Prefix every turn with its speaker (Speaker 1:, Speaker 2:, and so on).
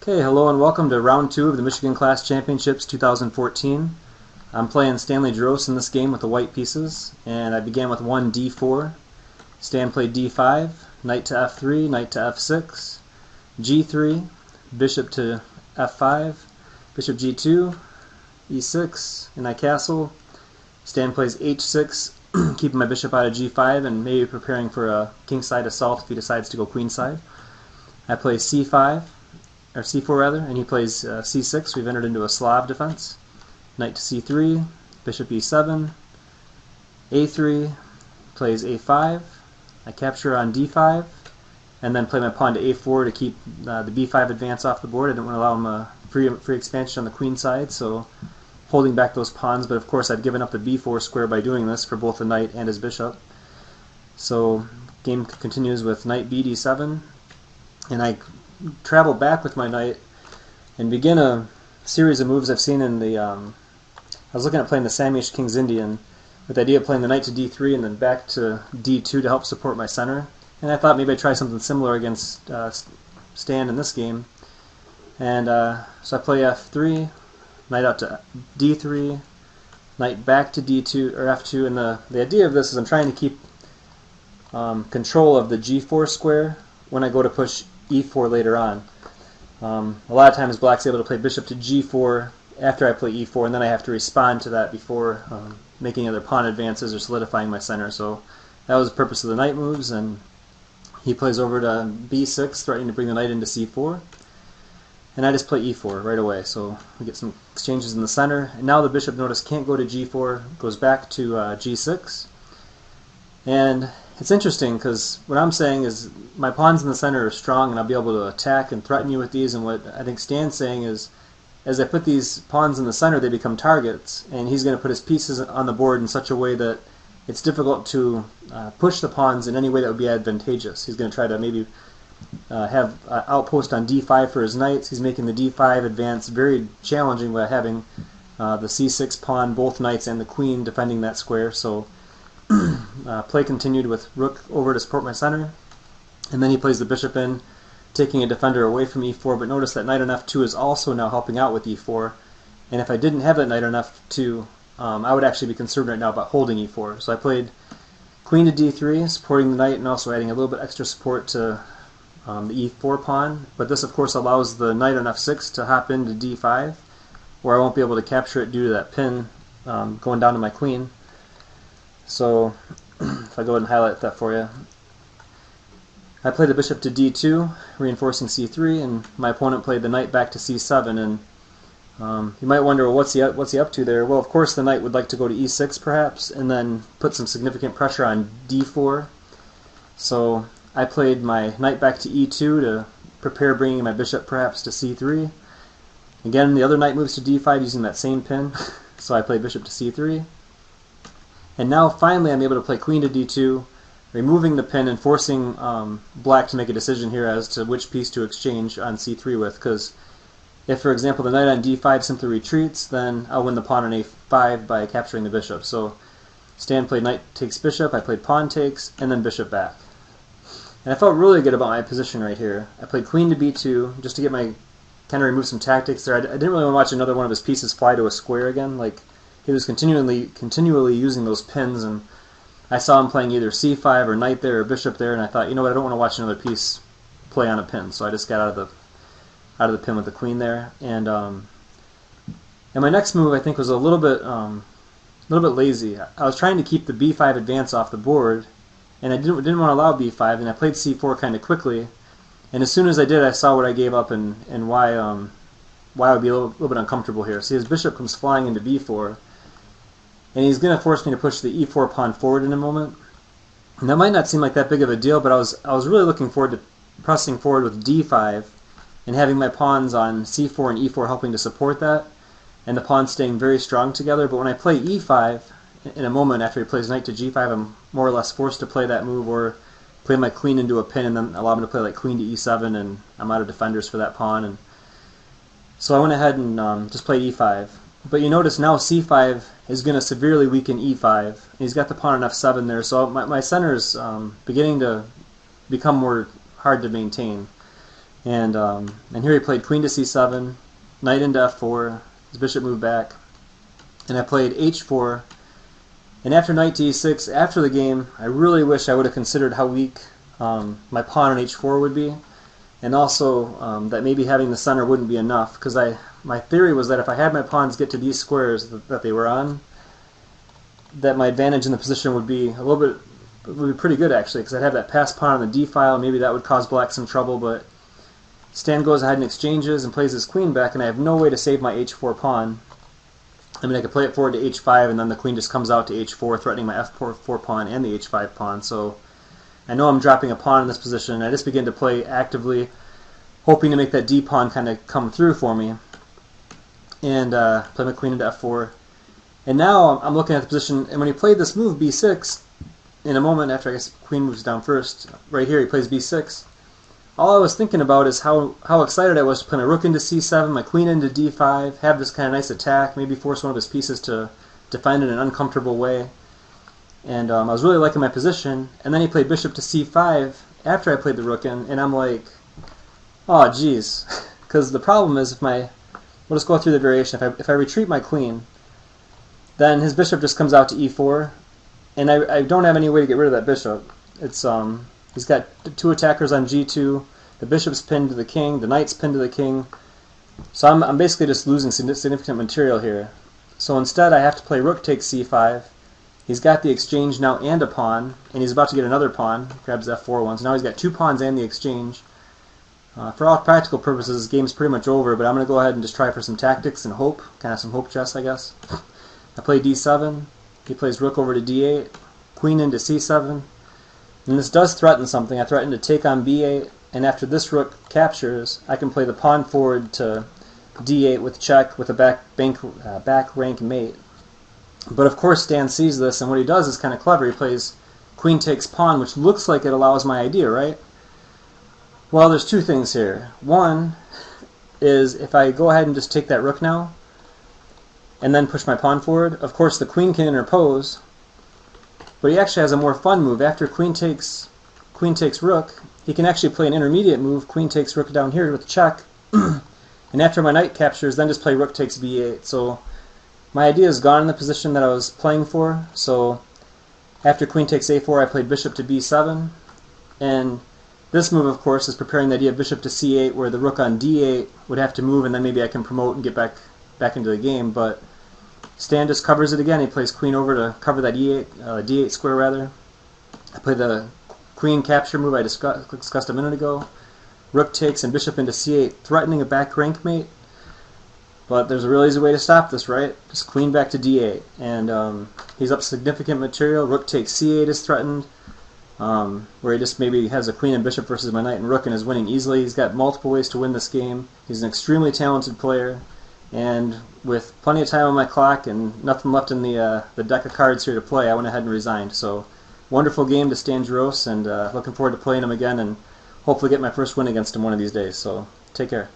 Speaker 1: Okay, hello and welcome to round 2 of the Michigan Class Championships 2014. I'm playing Stanley Jaros in this game with the white pieces, and I began with 1 d4. Stan played d5, knight to f3, knight to f6, g3, bishop to f5, bishop g2, e6, and I castle. Stan plays h6, keeping my bishop out of g5 and maybe preparing for a kingside assault if he decides to go queenside. I play c5, or c4 rather, and he plays c6. We've entered into a Slav defense. Knight to c3, bishop e7, a3, plays a5. I capture on d5, and then play my pawn to a4 to keep the b5 advance off the board. I didn't want to allow him a free expansion on the queen side, so holding back those pawns, but of course I've given up the b4 square by doing this for both the knight and his bishop. So game continues with knight b d7, and I travel back with my knight and begin a series of moves I've seen in the I was looking at playing the Samish King's Indian with the idea of playing the knight to d3 and then back to d2 to help support my center, and I thought maybe I'd try something similar against Stan in this game. And so I play f3, knight out to d3, knight back to d2 or f2, and the idea of this is I'm trying to keep control of the g4 square when I go to push e4 later on. A lot of times black's able to play bishop to g4 after I play e4, and then I have to respond to that before making other pawn advances or solidifying my center. So that was the purpose of the knight moves, and he plays over to b6, threatening to bring the knight into c4. And I just play e4 right away, so we get some exchanges in the center. And now the bishop, notice, can't go to g4, goes back to g6. And it's interesting because what I'm saying is my pawns in the center are strong and I'll be able to attack and threaten you with these, and what I think Stan's saying is as I put these pawns in the center they become targets, and he's going to put his pieces on the board in such a way that it's difficult to push the pawns in any way that would be advantageous. He's going to try to maybe have outpost on d5 for his knights. He's making the d5 advance very challenging by having the c6 pawn, both knights and the queen defending that square. So play continued with rook over to support my center, and then he plays the bishop in, taking a defender away from e4, but notice that knight on f2 is also now helping out with e4, and if I didn't have that knight on f2, I would actually be concerned right now about holding e4. So I played queen to d3, supporting the knight and also adding a little bit extra support to the e4 pawn, but this of course allows the knight on f6 to hop into d5, where I won't be able to capture it due to that pin going down to my queen. So if I go ahead and highlight that for you, I played the bishop to d2, reinforcing c3, and my opponent played the knight back to c7. And you might wonder, well, what's he up to there? Well, of course the knight would like to go to e6 perhaps, and then put some significant pressure on d4. So I played my knight back to e2 to prepare bringing my bishop perhaps to c3. Again, the other knight moves to d5 using that same pin, so I played bishop to c3. And now finally I'm able to play queen to d2, removing the pin and forcing black to make a decision here as to which piece to exchange on c3 with, because if, for example, the knight on d5 simply retreats, then I'll win the pawn on a5 by capturing the bishop. So Stan played knight takes bishop, I played pawn takes, and then bishop back. And I felt really good about my position right here. I played queen to b2 just to get my kind of remove some tactics there. I didn't really want to watch another one of his pieces fly to a square again. Like, he was continually using those pins, and I saw him playing either c5 or knight there or bishop there, and I thought, you know what, I don't want to watch another piece play on a pin. So I just got out of the pin with the queen there. And my next move I think was a little bit lazy. I was trying to keep the b5 advance off the board, and I didn't want to allow b5, and I played c4 kind of quickly. And as soon as I did, I saw what I gave up and why I would be a little bit uncomfortable here. See, his bishop comes flying into b4, and he's going to force me to push the e4 pawn forward in a moment. And that might not seem like that big of a deal, but I was really looking forward to pressing forward with d5 and having my pawns on c4 and e4 helping to support that, and the pawns staying very strong together. But when I play e5, in a moment after he plays knight to g5, I'm more or less forced to play that move or play my queen into a pin and then allow him to play like queen to e7, and I'm out of defenders for that pawn. And so I went ahead and just played e5. But you notice now c5 is going to severely weaken e5. He's got the pawn on f7 there, so my center is beginning to become more hard to maintain. And here he played queen to c7, knight into f4, his bishop moved back, and I played h4. And after knight to e6, after the game, I really wish I would have considered how weak my pawn on h4 would be, and also that maybe having the center wouldn't be enough, because my theory was that if I had my pawns get to these squares that they were on, that my advantage in the position would be a little bit, would be pretty good actually, because I'd have that passed pawn on the d file. Maybe that would cause black some trouble, but Stan goes ahead and exchanges and plays his queen back, and I have no way to save my h4 pawn. I mean, I could play it forward to h5, and then the queen just comes out to h4, threatening my f4 pawn and the h5 pawn. So I know I'm dropping a pawn in this position, and I just begin to play actively, hoping to make that d pawn kind of come through for me, and play my queen into f4. And now I'm looking at the position, and when he played this move, b6, in a moment after I guess queen moves down first, right here he plays b6, all I was thinking about is how excited I was to play my rook into c7, my queen into d5, have this kind of nice attack, maybe force one of his pieces to defend in an uncomfortable way. And I was really liking my position, and then he played bishop to c5 after I played the rook in, and I'm like, oh geez, because the problem is we'll just go through the variation. If I retreat my queen, then his bishop just comes out to e4, and I don't have any way to get rid of that bishop. It's he's got two attackers on g2, the bishop's pinned to the king, the knight's pinned to the king, so I'm basically just losing significant material here. So instead I have to play rook takes c5. He's got the exchange now and a pawn, and he's about to get another pawn. He grabs f4 once. Now he's got two pawns and the exchange. For all practical purposes, this game's pretty much over, but I'm going to go ahead and just try for some tactics and hope, kind of some hope chess, I guess. I play d7, he plays rook over to d8, queen into c7, and this does threaten something. I threaten to take on b8, and after this rook captures, I can play the pawn forward to d8 with check with a back rank mate. But of course Stan sees this, and what he does is kind of clever. He plays queen takes pawn, which looks like it allows my idea, right? Well, there's two things here. One is if I go ahead and just take that rook now, and then push my pawn forward, of course the queen can interpose, but he actually has a more fun move. After queen takes rook, he can actually play an intermediate move, queen takes rook down here with check, and after my knight captures, then just play rook takes b8. So my idea is gone in the position that I was playing for. So after queen takes a4, I played bishop to b7, and this move, of course, is preparing the idea of bishop to c8, where the rook on d8 would have to move, and then maybe I can promote and get back into the game. But Stan just covers it again. He plays queen over to cover that d8 square rather. I play the queen capture move I discussed a minute ago. Rook takes and bishop into c8, threatening a back rank mate. But there's a real easy way to stop this, right? Just queen back to d8, and he's up significant material. Rook takes c8 is threatened, where he just maybe has a queen and bishop versus my knight and rook and is winning easily. He's got multiple ways to win this game. He's an extremely talented player, and with plenty of time on my clock and nothing left in the deck of cards here to play, I went ahead and resigned. So wonderful game to Stan Jaros, and looking forward to playing him again and hopefully get my first win against him one of these days. So take care.